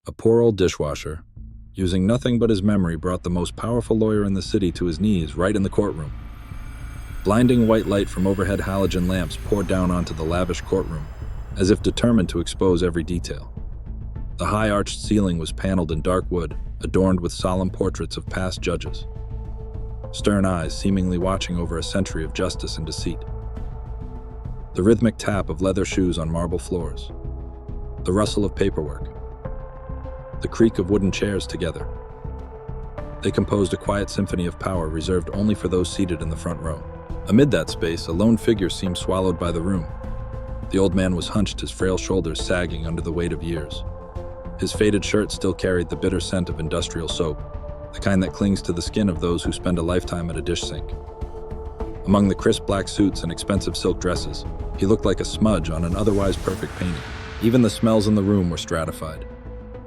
A poor old dishwasher, using nothing but his memory, brought the most powerful lawyer in the city to his knees right in the courtroom. Blinding white light from overhead halogen lamps poured down onto the lavish courtroom, as if determined to expose every detail. The high arched ceiling was paneled in dark wood, adorned with solemn portraits of past judges. Stern eyes seemingly watching over a century of justice and deceit. The rhythmic tap of leather shoes on marble floors. The rustle of paperwork. The creak of wooden chairs together. They composed a quiet symphony of power reserved only for those seated in the front row. Amid that space, a lone figure seemed swallowed by the room. The old man was hunched, his frail shoulders sagging under the weight of years. His faded shirt still carried the bitter scent of industrial soap, the kind that clings to the skin of those who spend a lifetime at a dish sink. Among the crisp black suits and expensive silk dresses, he looked like a smudge on an otherwise perfect painting. Even the smells in the room were stratified.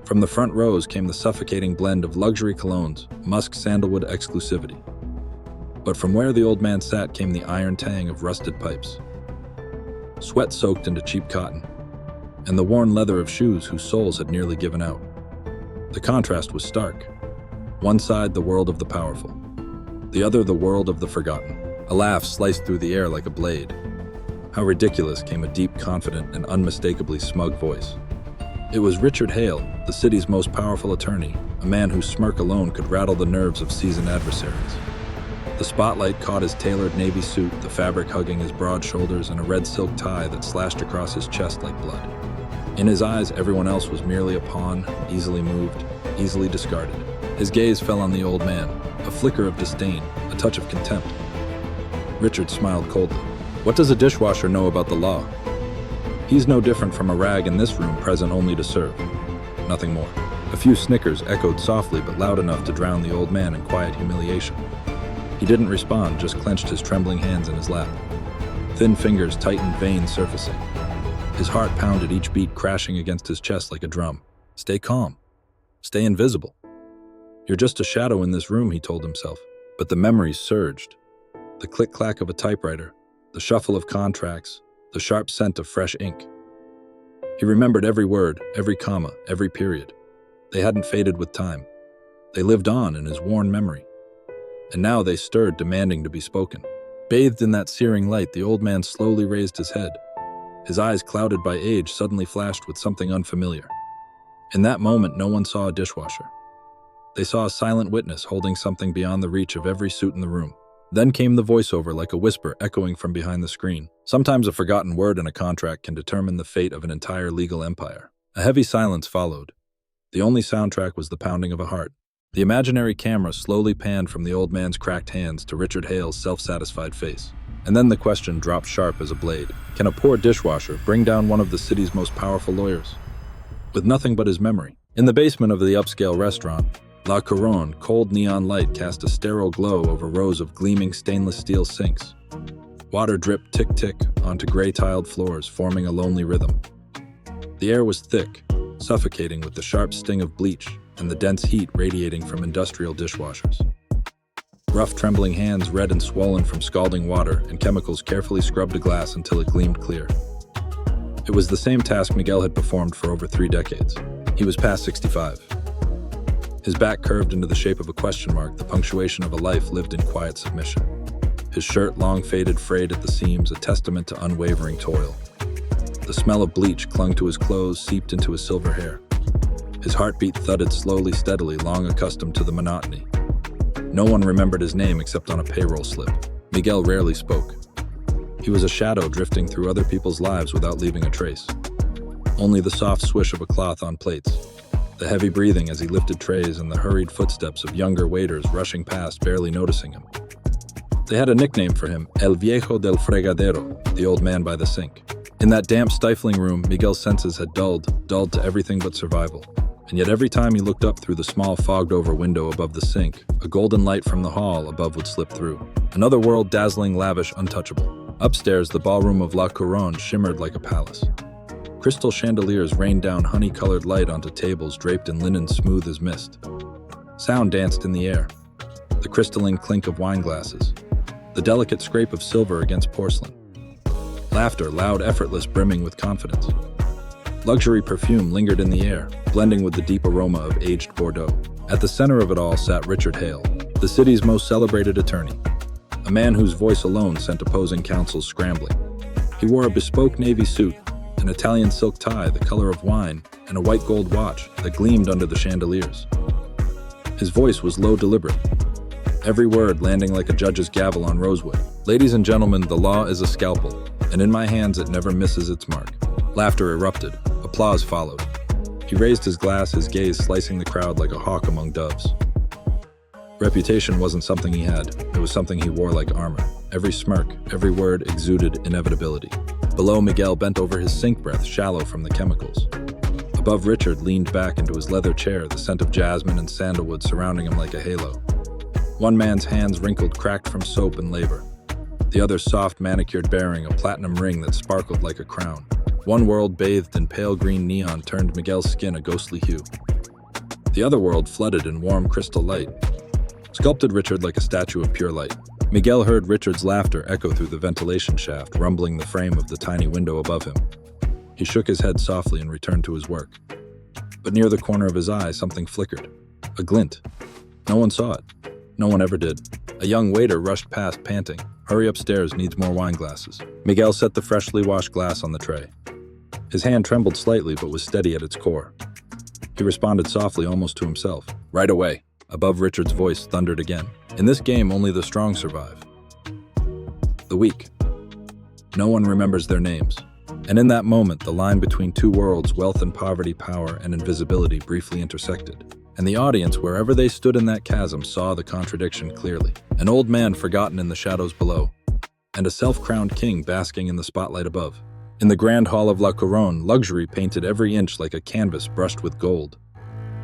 From the front rows came the suffocating blend of luxury colognes, musk sandalwood exclusivity. But from where the old man sat came the iron tang of rusted pipes. Sweat soaked into cheap cotton, and the worn leather of shoes whose soles had nearly given out. The contrast was stark. One side the world of the powerful, the other the world of the forgotten. A laugh sliced through the air like a blade. How ridiculous came a deep, confident, and unmistakably smug voice. It was Richard Hale, the city's most powerful attorney, a man whose smirk alone could rattle the nerves of seasoned adversaries. The spotlight caught his tailored navy suit, the fabric hugging his broad shoulders, and a red silk tie that slashed across his chest like blood. In his eyes, everyone else was merely a pawn, easily moved, easily discarded. His gaze fell on the old man, a flicker of disdain, a touch of contempt. Richard smiled coldly. What does a dishwasher know about the law? He's no different from a rag in this room present only to serve. Nothing more. A few snickers echoed softly but loud enough to drown the old man in quiet humiliation. He didn't respond, just clenched his trembling hands in his lap. Thin fingers tightened, veins surfacing. His heart pounded, each beat crashing against his chest like a drum. Stay calm. Stay invisible. You're just a shadow in this room, he told himself. But the memories surged. The click-clack of a typewriter, the shuffle of contracts, the sharp scent of fresh ink. He remembered every word, every comma, every period. They hadn't faded with time. They lived on in his worn memory. And now they stirred, demanding to be spoken. Bathed in that searing light, the old man slowly raised his head. His eyes, clouded by age, suddenly flashed with something unfamiliar. In that moment, no one saw a dishwasher. They saw a silent witness holding something beyond the reach of every suit in the room. Then came the voiceover, like a whisper echoing from behind the screen. Sometimes a forgotten word in a contract can determine the fate of an entire legal empire. A heavy silence followed. The only soundtrack was the pounding of a heart. The imaginary camera slowly panned from the old man's cracked hands to Richard Hale's self-satisfied face. And then the question dropped sharp as a blade. Can a poor dishwasher bring down one of the city's most powerful lawyers? With nothing but his memory. In the basement of the upscale restaurant, La Couronne, cold neon light cast a sterile glow over rows of gleaming stainless steel sinks. Water dripped tick-tick onto gray-tiled floors, forming a lonely rhythm. The air was thick, suffocating with the sharp sting of bleach and the dense heat radiating from industrial dishwashers. Rough, trembling hands, red and swollen from scalding water, and chemicals carefully scrubbed a glass until it gleamed clear. It was the same task Miguel had performed for over 3 decades. He was past 65. His back curved into the shape of a question mark, the punctuation of a life lived in quiet submission. His shirt, long faded, frayed at the seams, a testament to unwavering toil. The smell of bleach clung to his clothes, seeped into his silver hair. His heartbeat thudded slowly, steadily, long accustomed to the monotony. No one remembered his name except on a payroll slip. Miguel rarely spoke. He was a shadow drifting through other people's lives without leaving a trace. Only the soft swish of a cloth on plates, the heavy breathing as he lifted trays, and the hurried footsteps of younger waiters rushing past, barely noticing him. They had a nickname for him, El Viejo del Fregadero, the old man by the sink. In that damp, stifling room, Miguel's senses had dulled to everything but survival. And yet every time he looked up through the small, fogged-over window above the sink, a golden light from the hall above would slip through. Another world, dazzling, lavish, untouchable. Upstairs, the ballroom of La Couronne shimmered like a palace. Crystal chandeliers rained down honey-colored light onto tables draped in linen smooth as mist. Sound danced in the air. The crystalline clink of wine glasses. The delicate scrape of silver against porcelain. Laughter, loud, effortless, brimming with confidence. Luxury perfume lingered in the air, blending with the deep aroma of aged Bordeaux. At the center of it all sat Richard Hale, the city's most celebrated attorney, a man whose voice alone sent opposing counsels scrambling. He wore a bespoke navy suit, an Italian silk tie the color of wine, and a white gold watch that gleamed under the chandeliers. His voice was low, deliberate, every word landing like a judge's gavel on rosewood. Ladies and gentlemen, the law is a scalpel, and in my hands it never misses its mark. Laughter erupted. Applause followed. He raised his glass, his gaze slicing the crowd like a hawk among doves. Reputation wasn't something he had. It was something he wore like armor. Every smirk, every word exuded inevitability. Below, Miguel bent over his sink breath, shallow from the chemicals. Above, Richard leaned back into his leather chair, the scent of jasmine and sandalwood surrounding him like a halo. One man's hands wrinkled, cracked from soap and labor. The other's soft, manicured, bearing a platinum ring that sparkled like a crown. One world bathed in pale green neon turned Miguel's skin a ghostly hue. The other world flooded in warm crystal light, sculpted Richard like a statue of pure light. Miguel heard Richard's laughter echo through the ventilation shaft, rumbling the frame of the tiny window above him. He shook his head softly and returned to his work. But near the corner of his eye, something flickered. A glint. No one saw it. No one ever did. A young waiter rushed past, panting. "Hurry upstairs, needs more wine glasses." Miguel set the freshly washed glass on the tray. His hand trembled slightly but was steady at its core. He responded softly, almost to himself. "Right away." Above, Richard's voice thundered again. "In this game, only the strong survive. The weak. No one remembers their names." And in that moment, the line between two worlds, wealth and poverty, power and invisibility, briefly intersected. And the audience, wherever they stood in that chasm, saw the contradiction clearly. An old man forgotten in the shadows below, and a self-crowned king basking in the spotlight above. In the grand hall of La Couronne, luxury painted every inch like a canvas brushed with gold.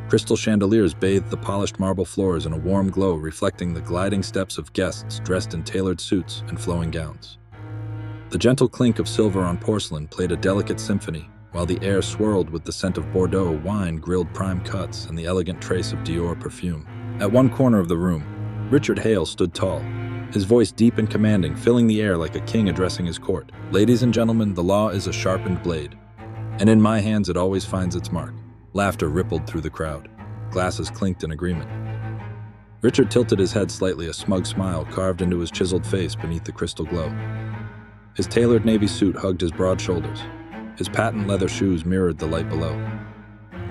Crystal chandeliers bathed the polished marble floors in a warm glow, reflecting the gliding steps of guests dressed in tailored suits and flowing gowns. The gentle clink of silver on porcelain played a delicate symphony, while the air swirled with the scent of Bordeaux wine, grilled prime cuts, and the elegant trace of Dior perfume. At one corner of the room, Richard Hale stood tall, his voice deep and commanding, filling the air like a king addressing his court. "Ladies and gentlemen, the law is a sharpened blade, and in my hands it always finds its mark." Laughter rippled through the crowd. Glasses clinked in agreement. Richard tilted his head slightly, a smug smile carved into his chiseled face beneath the crystal glow. His tailored navy suit hugged his broad shoulders. His patent leather shoes mirrored the light below.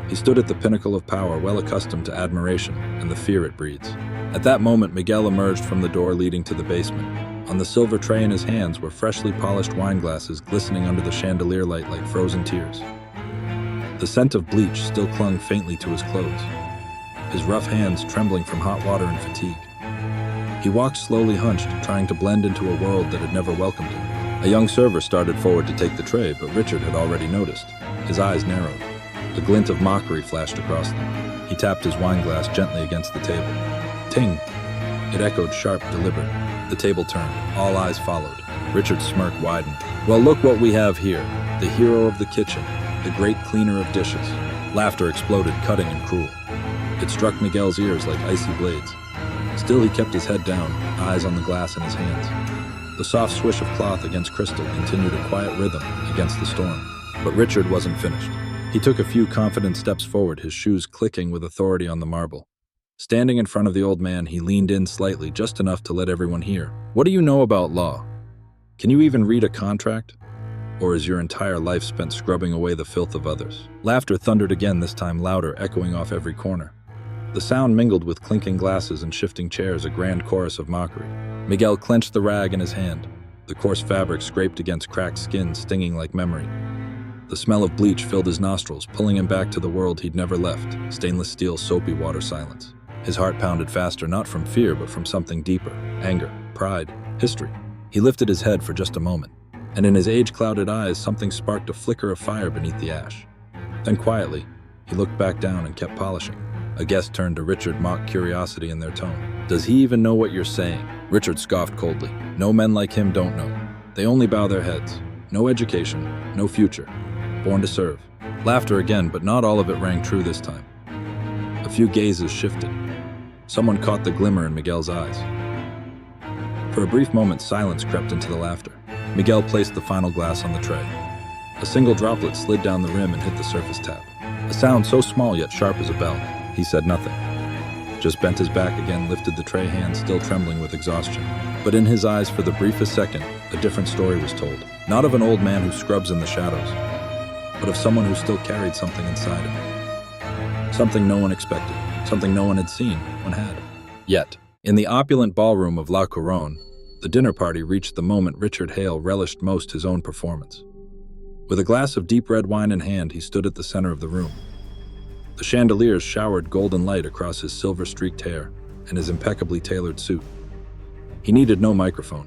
He stood at the pinnacle of power, well accustomed to admiration and the fear it breeds. At that moment, Miguel emerged from the door leading to the basement. On the silver tray in his hands were freshly polished wine glasses glistening under the chandelier light like frozen tears. The scent of bleach still clung faintly to his clothes, his rough hands trembling from hot water and fatigue. He walked slowly, hunched, trying to blend into a world that had never welcomed him. A young server started forward to take the tray, but Richard had already noticed. His eyes narrowed. A glint of mockery flashed across them. He tapped his wine glass gently against the table. Ting! It echoed sharp, deliberate. The table turned. All eyes followed. Richard's smirk widened. "Well, look what we have here. The hero of the kitchen. The great cleaner of dishes." Laughter exploded, cutting and cruel. It struck Miguel's ears like icy blades. Still, he kept his head down, eyes on the glass in his hands. The soft swish of cloth against crystal continued a quiet rhythm against the storm. But Richard wasn't finished. He took a few confident steps forward, his shoes clicking with authority on the marble. Standing in front of the old man, he leaned in slightly, just enough to let everyone hear. "What do you know about law? Can you even read a contract? Or is your entire life spent scrubbing away the filth of others?" Laughter thundered again, this time louder, echoing off every corner. The sound mingled with clinking glasses and shifting chairs, a grand chorus of mockery. Miguel clenched the rag in his hand. The coarse fabric scraped against cracked skin, stinging like memory. The smell of bleach filled his nostrils, pulling him back to the world he'd never left, stainless steel, soapy water silence. His heart pounded faster, not from fear, but from something deeper. Anger, pride, history. He lifted his head for just a moment, and in his age-clouded eyes, something sparked a flicker of fire beneath the ash. Then quietly, he looked back down and kept polishing. A guest turned to Richard, mock curiosity in their tone. "Does he even know what you're saying?" Richard scoffed coldly. "No men like him don't know. They only bow their heads. No education, no future. Born to serve." Laughter again, but not all of it rang true this time. A few gazes shifted. Someone caught the glimmer in Miguel's eyes. For a brief moment, silence crept into the laughter. Miguel placed the final glass on the tray. A single droplet slid down the rim and hit the surface tap. A sound so small yet sharp as a bell. He said nothing. Just bent his back again, lifted the tray hand, still trembling with exhaustion. But in his eyes, for the briefest second, a different story was told. Not of an old man who scrubs in the shadows, but of someone who still carried something inside him. Something no one expected, something no one had seen, one had. Yet, in the opulent ballroom of La Couronne, the dinner party reached the moment Richard Hale relished most his own performance. With a glass of deep red wine in hand, he stood at the center of the room. The chandeliers showered golden light across his silver-streaked hair and his impeccably tailored suit. He needed no microphone.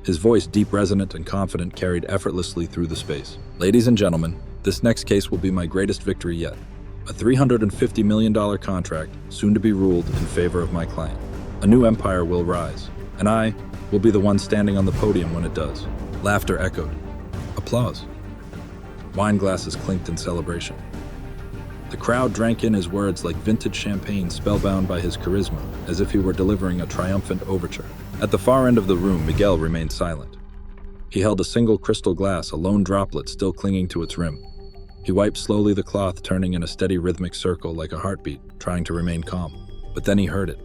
His voice, deep, resonant, and confident, carried effortlessly through the space. Ladies and gentlemen, this next case will be my greatest victory yet. A $350 million contract, soon to be ruled in favor of my client. A new empire will rise, and I will be the one standing on the podium when it does. Laughter echoed. Applause. Wine glasses clinked in celebration. The crowd drank in his words like vintage champagne, spellbound by his charisma, as if he were delivering a triumphant overture. At the far end of the room, Miguel remained silent. He held a single crystal glass, a lone droplet still clinging to its rim. He wiped slowly the cloth, turning in a steady rhythmic circle like a heartbeat, trying to remain calm. But then he heard it,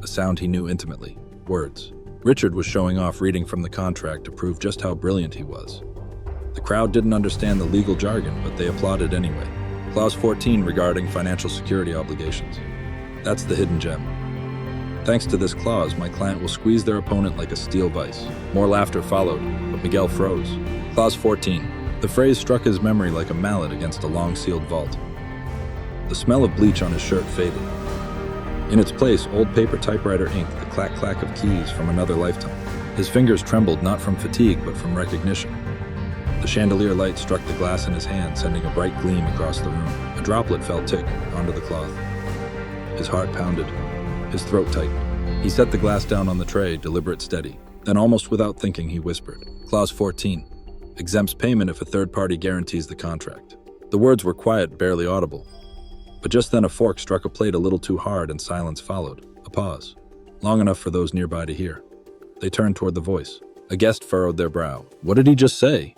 a sound he knew intimately. Words. Richard was showing off, reading from the contract to prove just how brilliant he was. The crowd didn't understand the legal jargon, but they applauded anyway. Clause 14 regarding financial security obligations. That's the hidden gem. Thanks to this clause, my client will squeeze their opponent like a steel vice. More laughter followed, but Miguel froze. Clause 14. The phrase struck his memory like a mallet against a long-sealed vault. The smell of bleach on his shirt faded. In its place, old paper typewriter ink, the clack-clack of keys from another lifetime. His fingers trembled not from fatigue, but from recognition. The chandelier light struck the glass in his hand, sending a bright gleam across the room. A droplet fell tick onto the cloth. His heart pounded. His throat tightened. He set the glass down on the tray, deliberate, steady. Then, almost without thinking, he whispered, Clause 14. Exempts payment if a third party guarantees the contract. The words were quiet, barely audible. But just then a fork struck a plate a little too hard and silence followed. A pause. Long enough for those nearby to hear. They turned toward the voice. A guest furrowed their brow. What did he just say?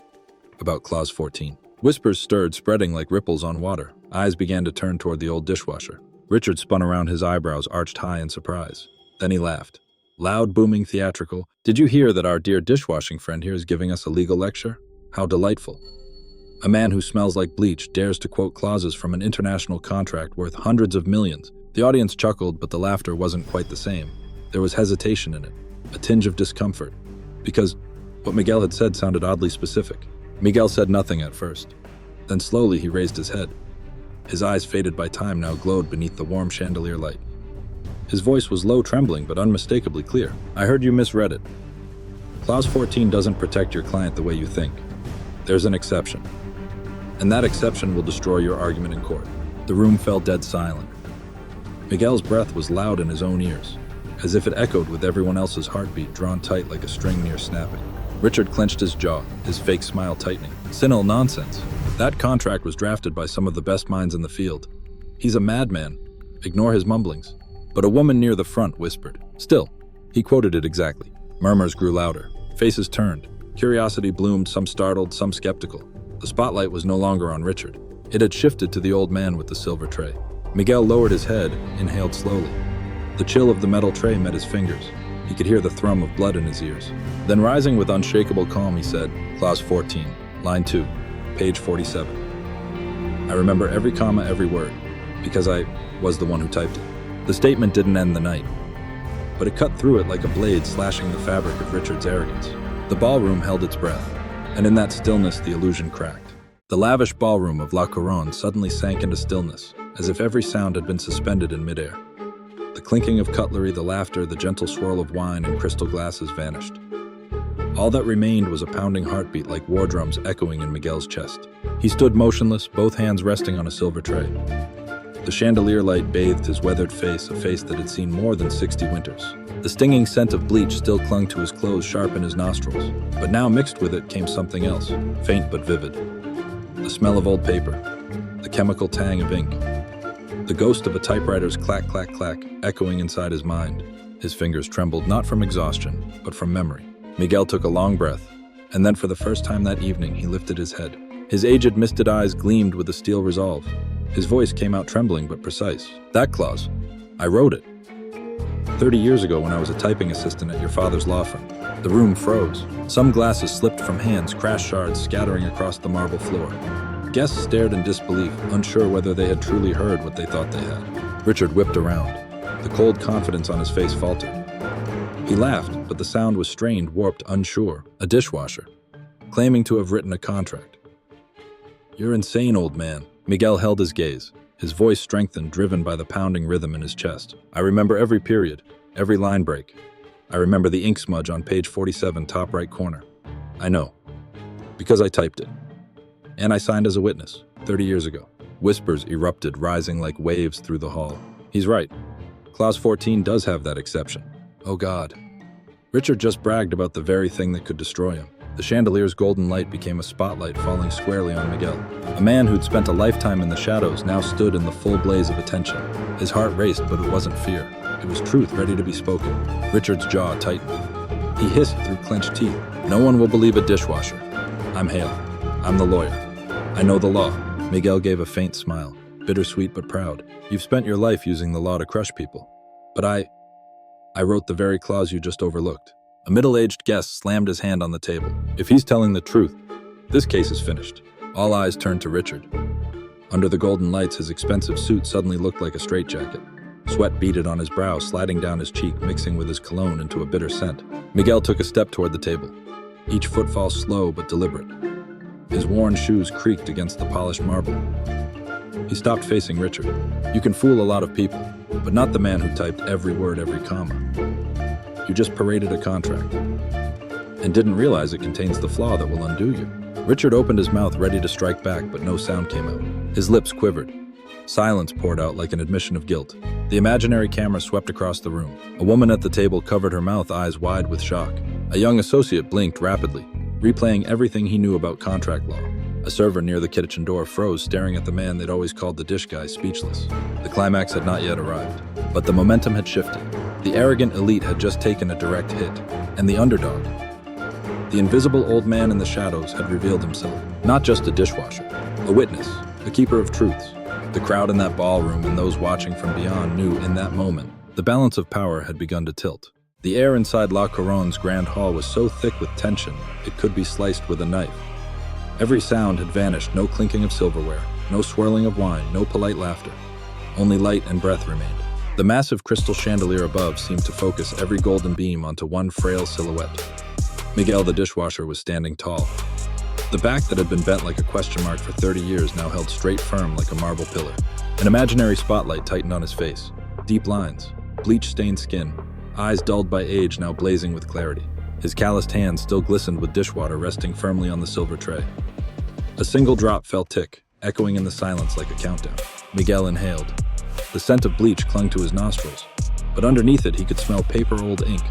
About Clause 14. Whispers stirred, spreading like ripples on water. Eyes began to turn toward the old dishwasher. Richard spun around, his eyebrows arched high in surprise. Then he laughed. Loud, booming, theatrical. Did you hear that our dear dishwashing friend here is giving us a legal lecture? How delightful. A man who smells like bleach dares to quote clauses from an international contract worth hundreds of millions. The audience chuckled, but the laughter wasn't quite the same. There was hesitation in it, a tinge of discomfort, because what Miguel had said sounded oddly specific. Miguel said nothing at first. Then slowly he raised his head. His eyes, faded by time, now glowed beneath the warm chandelier light. His voice was low, trembling, but unmistakably clear. I heard you misread it. Clause 14 doesn't protect your client the way you think. There's an exception. And that exception will destroy your argument in court. The room fell dead silent. Miguel's breath was loud in his own ears, as if it echoed with everyone else's heartbeat drawn tight like a string near snapping. Richard clenched his jaw, his fake smile tightening. Senile nonsense. That contract was drafted by some of the best minds in the field. He's a madman. Ignore his mumblings. But a woman near the front whispered. Still, he quoted it exactly. Murmurs grew louder. Faces turned. Curiosity bloomed, some startled, some skeptical. The spotlight was no longer on Richard. It had shifted to the old man with the silver tray. Miguel lowered his head, inhaled slowly. The chill of the metal tray met his fingers. He could hear the thrum of blood in his ears. Then, rising with unshakable calm, he said, Clause 14, line 2, page 47. I remember every comma, every word, because I was the one who typed it. The statement didn't end the night, but it cut through it like a blade slashing the fabric of Richard's arrogance. The ballroom held its breath, and in that stillness the illusion cracked. The lavish ballroom of La Couronne suddenly sank into stillness, as if every sound had been suspended in midair. The clinking of cutlery, the laughter, the gentle swirl of wine and crystal glasses vanished. All that remained was a pounding heartbeat like war drums echoing in Miguel's chest. He stood motionless, both hands resting on a silver tray. The chandelier light bathed his weathered face, a face that had seen more than 60 winters. The stinging scent of bleach still clung to his clothes, sharp in his nostrils, but now mixed with it came something else, faint but vivid. The smell of old paper, the chemical tang of ink, the ghost of a typewriter's clack, clack, clack, echoing inside his mind. His fingers trembled not from exhaustion, but from memory. Miguel took a long breath, and then for the first time that evening he lifted his head. His aged, misted eyes gleamed with a steel resolve. His voice came out trembling but precise. "That clause. I wrote it. 30 years ago when I was a typing assistant at your father's law firm." The room froze. Some glasses slipped from hands, crash shards scattering across the marble floor. Guests stared in disbelief, unsure whether they had truly heard what they thought they had. Richard whipped around. The cold confidence on his face faltered. He laughed, but the sound was strained, warped, unsure. A dishwasher, claiming to have written a contract. "You're insane, old man." Miguel held his gaze, his voice strengthened, driven by the pounding rhythm in his chest. "I remember every period, every line break. I remember the ink smudge on page 47, top right corner. I know, because I typed it. And I signed as a witness, 30 years ago." Whispers erupted, rising like waves through the hall. "He's right. Clause 14 does have that exception." Oh God. Richard just bragged about the very thing that could destroy him. The chandelier's golden light became a spotlight falling squarely on Miguel. A man who'd spent a lifetime in the shadows now stood in the full blaze of attention. His heart raced, but it wasn't fear. It was truth ready to be spoken. Richard's jaw tightened. He hissed through clenched teeth. "No one will believe a dishwasher. I'm Hale. I'm the lawyer. I know the law." Miguel gave a faint smile, bittersweet but proud. "You've spent your life using the law to crush people. But I wrote the very clause you just overlooked." A middle-aged guest slammed his hand on the table. "If he's telling the truth, this case is finished." All eyes turned to Richard. Under the golden lights, his expensive suit suddenly looked like a straitjacket. Sweat beaded on his brow, sliding down his cheek, mixing with his cologne into a bitter scent. Miguel took a step toward the table, each footfall slow but deliberate. His worn shoes creaked against the polished marble. He stopped facing Richard. "You can fool a lot of people, but not the man who typed every word, every comma. You just paraded a contract, and didn't realize it contains the flaw that will undo you." Richard opened his mouth, ready to strike back, but no sound came out. His lips quivered. Silence poured out like an admission of guilt. The imaginary camera swept across the room. A woman at the table covered her mouth, eyes wide with shock. A young associate blinked rapidly, replaying everything he knew about contract law. A server near the kitchen door froze, staring at the man they'd always called the dish guy, speechless. The climax had not yet arrived, but the momentum had shifted. The arrogant elite had just taken a direct hit, and the underdog, the invisible old man in the shadows, had revealed himself. Not just a dishwasher, a witness, a keeper of truths. The crowd in that ballroom and those watching from beyond knew in that moment the balance of power had begun to tilt. The air inside La Couronne's grand hall was so thick with tension it could be sliced with a knife. Every sound had vanished, no clinking of silverware, no swirling of wine, no polite laughter. Only light and breath remained. The massive crystal chandelier above seemed to focus every golden beam onto one frail silhouette. Miguel the dishwasher was standing tall. The back that had been bent like a question mark for 30 years now held straight firm like a marble pillar. An imaginary spotlight tightened on his face. Deep lines, bleach-stained skin, eyes dulled by age now blazing with clarity. His calloused hands still glistened with dishwater resting firmly on the silver tray. A single drop fell tick, echoing in the silence like a countdown. Miguel inhaled. The scent of bleach clung to his nostrils, but underneath it he could smell paper-old ink,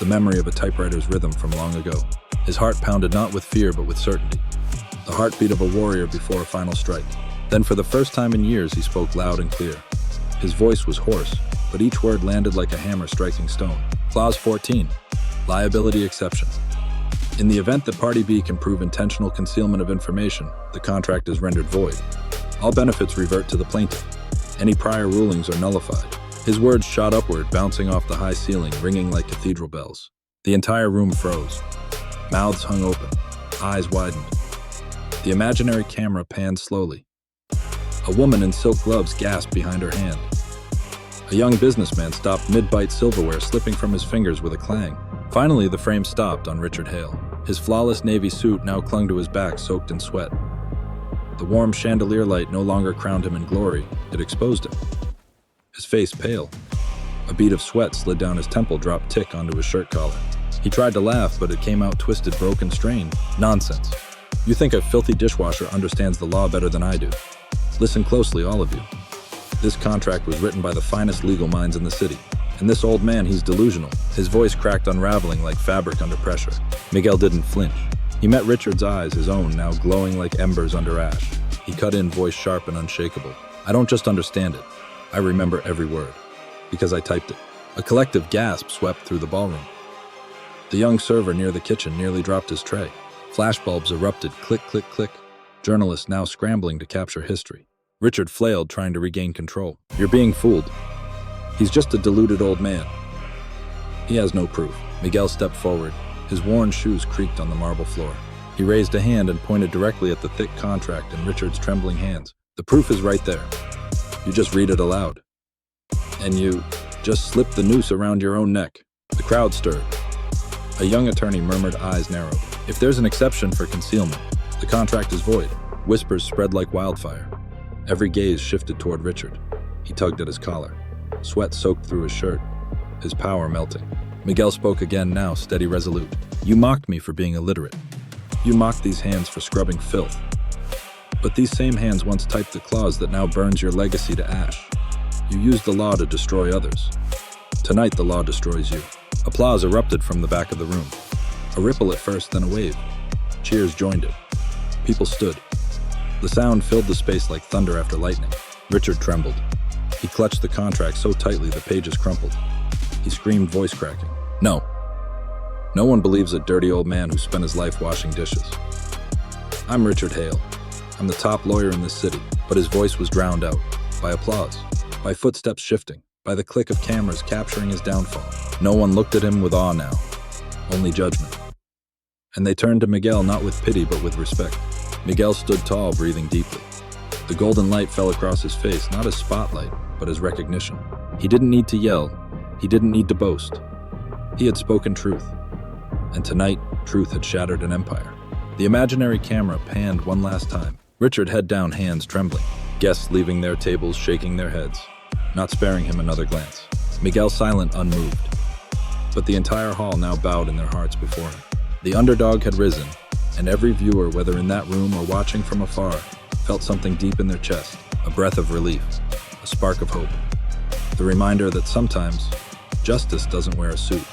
the memory of a typewriter's rhythm from long ago. His heart pounded not with fear but with certainty, the heartbeat of a warrior before a final strike. Then for the first time in years he spoke loud and clear. His voice was hoarse, but each word landed like a hammer striking stone. Clause 14. Liability exception. In the event that Party B can prove intentional concealment of information, the contract is rendered void. All benefits revert to the plaintiff. Any prior rulings are nullified. His words shot upward, bouncing off the high ceiling, ringing like cathedral bells. The entire room froze. Mouths hung open, eyes widened. The imaginary camera panned slowly. A woman in silk gloves gasped behind her hand. A young businessman stopped mid-bite silverware slipping from his fingers with a clang. Finally, the frame stopped on Richard Hale. His flawless navy suit now clung to his back, soaked in sweat. The warm chandelier light no longer crowned him in glory, it exposed him. His face pale. A bead of sweat slid down his temple, dropped tick onto his shirt collar. He tried to laugh, but it came out twisted, broken, strained. Nonsense. You think a filthy dishwasher understands the law better than I do. Listen closely, all of you. This contract was written by the finest legal minds in the city. And this old man, he's delusional. His voice cracked, unraveling like fabric under pressure. Miguel didn't flinch. He met Richard's eyes, his own now glowing like embers under ash. He cut in, voice sharp and unshakable. I don't just understand it. I remember every word. Because I typed it. A collective gasp swept through the ballroom. The young server near the kitchen nearly dropped his tray. Flashbulbs erupted, click, click, click. journalists now scrambling to capture history. Richard flailed, trying to regain control. "You're being fooled. He's just a deluded old man. He has no proof." Miguel stepped forward. His worn shoes creaked on the marble floor. He raised a hand and pointed directly at the thick contract in Richard's trembling hands. "The proof is right there. You just read it aloud. And you just slipped the noose around your own neck." The crowd stirred. A young attorney murmured, eyes narrowed. "If there's an exception for concealment, the contract is void." Whispers spread like wildfire. Every gaze shifted toward Richard. He tugged at his collar. Sweat soaked through his shirt, his power melting. Miguel spoke again, now steady, resolute. "You mocked me for being illiterate. You mocked these hands for scrubbing filth. But these same hands once typed the clause that now burns your legacy to ash. You used the law to destroy others. Tonight the law destroys you." Applause erupted from the back of the room. A ripple at first, then a wave. Cheers joined it. People stood. The sound filled the space like thunder after lightning. Richard trembled. He clutched the contract so tightly the pages crumpled. He screamed, voice cracking. "No. No one believes a dirty old man who spent his life washing dishes. I'm Richard Hale. I'm the top lawyer in this city." But his voice was drowned out by applause, by footsteps shifting, by the click of cameras capturing his downfall. No one looked at him with awe now, only judgment. And they turned to Miguel not with pity but with respect. Miguel stood tall, breathing deeply. The golden light fell across his face, not as spotlight, but as recognition. He didn't need to yell. He didn't need to boast. He had spoken truth. And tonight, truth had shattered an empire. The imaginary camera panned one last time. Richard head down, hands trembling. Guests leaving their tables, shaking their heads, not sparing him another glance. Miguel silent, unmoved. But the entire hall now bowed in their hearts before him. The underdog had risen, and every viewer, whether in that room or watching from afar, felt something deep in their chest, a breath of relief, a spark of hope. The reminder that sometimes justice doesn't wear a suit.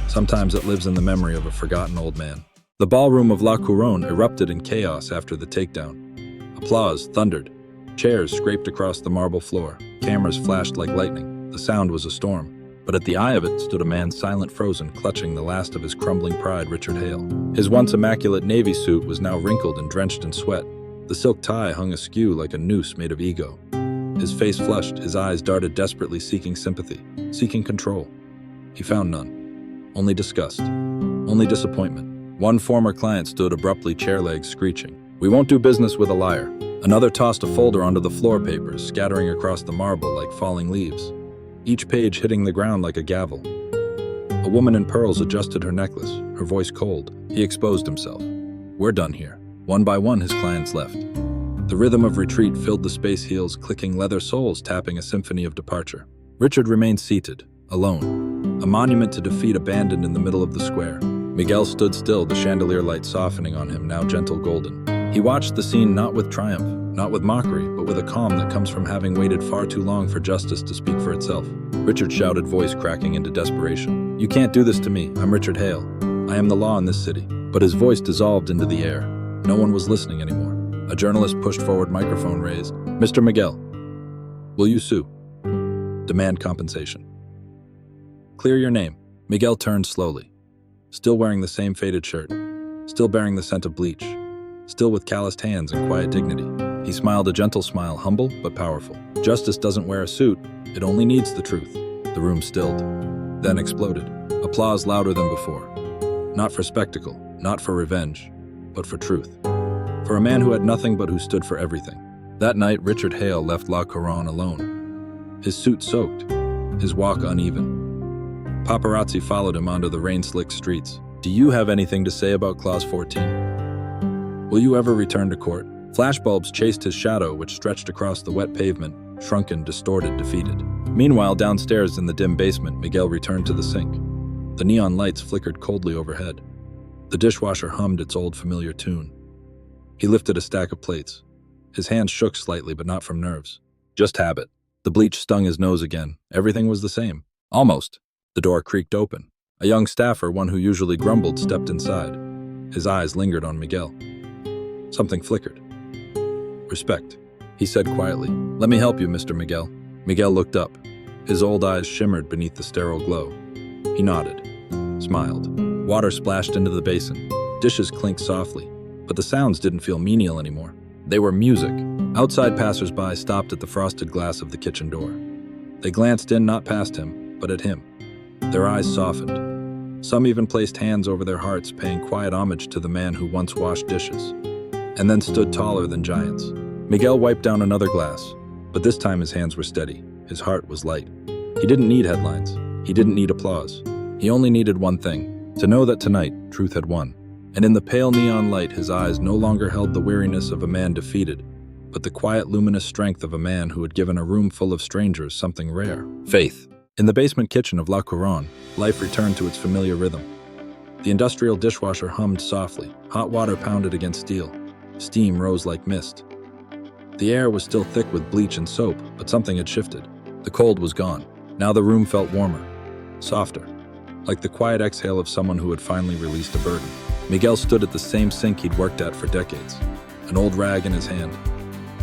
Sometimes it lives in the memory of a forgotten old man. The ballroom of La Couronne erupted in chaos after the takedown. Applause thundered. Chairs scraped across the marble floor. Cameras flashed like lightning. The sound was a storm. But at the eye of it stood a man silent, frozen, clutching the last of his crumbling pride, Richard Hale. His once immaculate navy suit was now wrinkled and drenched in sweat. The silk tie hung askew like a noose made of ego. His face flushed, his eyes darted desperately, seeking sympathy, seeking control. He found none. Only disgust. Only disappointment. One former client stood abruptly, chair legs screeching. "We won't do business with a liar." Another tossed a folder onto the floor, papers scattering across the marble like falling leaves, each page hitting the ground like a gavel. A woman in pearls adjusted her necklace, her voice cold. He exposed himself. "We're done here." One by one, his clients left. The rhythm of retreat filled the space, heels clicking, leather soles tapping a symphony of departure. Richard remained seated, alone, a monument to defeat abandoned in the middle of the square. Miguel stood still, the chandelier light softening on him, now gentle golden. He watched the scene not with triumph, not with mockery, but with a calm that comes from having waited far too long for justice to speak for itself. Richard shouted, voice cracking into desperation. "You can't do this to me. I'm Richard Hale. I am the law in this city." But his voice dissolved into the air. No one was listening anymore. A journalist pushed forward, microphone raised. "Mr. Miguel, will you sue? Demand compensation. Clear your name." Miguel turned slowly, still wearing the same faded shirt, still bearing the scent of bleach, still with calloused hands and quiet dignity. He smiled, a gentle smile, humble but powerful. "Justice doesn't wear a suit. It only needs the truth." The room stilled, then exploded. Applause louder than before. Not for spectacle, not for revenge, but for truth. For a man who had nothing but who stood for everything. That night, Richard Hale left La Couronne alone. His suit soaked, his walk uneven. Paparazzi followed him onto the rain-slicked streets. "Do you have anything to say about Clause 14? Will you ever return to court?" Flashbulbs chased his shadow, which stretched across the wet pavement, shrunken, distorted, defeated. Meanwhile, downstairs in the dim basement, Miguel returned to the sink. The neon lights flickered coldly overhead. The dishwasher hummed its old familiar tune. He lifted a stack of plates. His hands shook slightly, but not from nerves. Just habit. The bleach stung his nose again. Everything was the same. Almost. The door creaked open. A young staffer, one who usually grumbled, stepped inside. His eyes lingered on Miguel. Something flickered. "Respect," he said quietly. "Let me help you, Mr. Miguel." Miguel looked up. His old eyes shimmered beneath the sterile glow. He nodded, smiled. Water splashed into the basin. Dishes clinked softly. But the sounds didn't feel menial anymore. They were music. Outside passers-by stopped at the frosted glass of the kitchen door. They glanced in not past him, but at him. Their eyes softened. Some even placed hands over their hearts, paying quiet homage to the man who once washed dishes, and then stood taller than giants. Miguel wiped down another glass, but this time his hands were steady. His heart was light. He didn't need headlines. He didn't need applause. He only needed one thing, to know that tonight, truth had won. And in the pale neon light, his eyes no longer held the weariness of a man defeated, but the quiet, luminous strength of a man who had given a room full of strangers something rare: faith. In the basement kitchen of La Couronne, life returned to its familiar rhythm. The industrial dishwasher hummed softly. Hot water pounded against steel. Steam rose like mist. The air was still thick with bleach and soap, but something had shifted. The cold was gone. Now the room felt warmer, softer, like the quiet exhale of someone who had finally released a burden. Miguel stood at the same sink he'd worked at for decades, an old rag in his hand.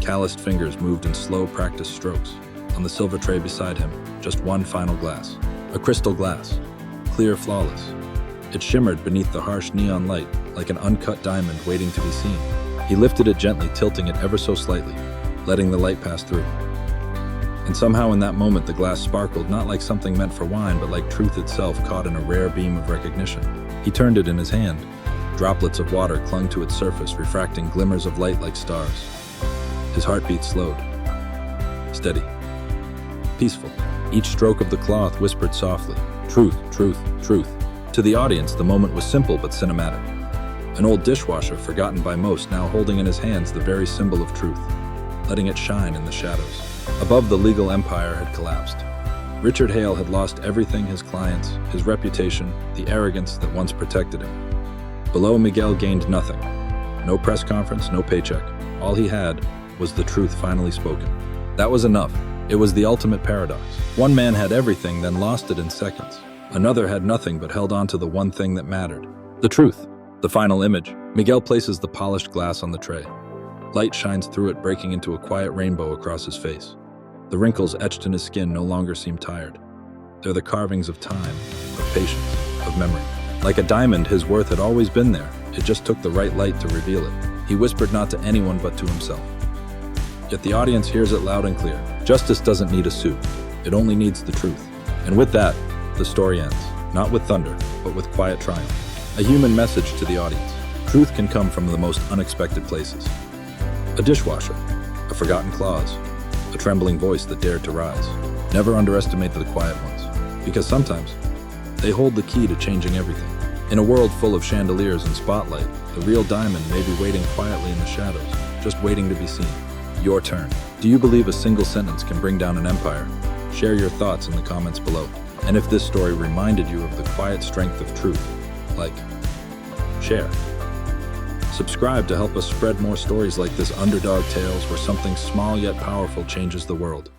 Calloused fingers moved in slow, practiced strokes. On the silver tray beside him, just one final glass. A crystal glass, clear, flawless. It shimmered beneath the harsh neon light, like an uncut diamond waiting to be seen. He lifted it gently, tilting it ever so slightly, letting the light pass through. And somehow in that moment the glass sparkled, not like something meant for wine, but like truth itself caught in a rare beam of recognition. He turned it in his hand. Droplets of water clung to its surface, refracting glimmers of light like stars. His heartbeat slowed. Steady. Peaceful. Each stroke of the cloth whispered softly, "Truth, truth, truth." To the audience, the moment was simple but cinematic. An old dishwasher, forgotten by most, now holding in his hands the very symbol of truth, letting it shine in the shadows. Above, the legal empire had collapsed. Richard Hale had lost everything: his clients, his reputation, the arrogance that once protected him. Below, Miguel gained nothing. No press conference, no paycheck. All he had was the truth finally spoken. That was enough. It was the ultimate paradox. One man had everything, then lost it in seconds. Another had nothing but held on to the one thing that mattered: the truth. The final image. Miguel places the polished glass on the tray. Light shines through it, breaking into a quiet rainbow across his face. The wrinkles etched in his skin no longer seem tired. They're the carvings of time, of patience, of memory. Like a diamond, his worth had always been there. It just took the right light to reveal it. He whispered not to anyone but to himself. Yet the audience hears it loud and clear. Justice doesn't need a suit. It only needs the truth. And with that, the story ends. Not with thunder, but with quiet triumph. A human message to the audience. Truth can come from the most unexpected places. A dishwasher, a forgotten clause, a trembling voice that dared to rise. Never underestimate the quiet ones, because sometimes they hold the key to changing everything. In a world full of chandeliers and spotlight, the real diamond may be waiting quietly in the shadows, just waiting to be seen. Your turn. Do you believe a single sentence can bring down an empire? Share your thoughts in the comments below. And if this story reminded you of the quiet strength of truth, like, share. Subscribe to help us spread more stories like this. Underdog tales where something small yet powerful changes the world.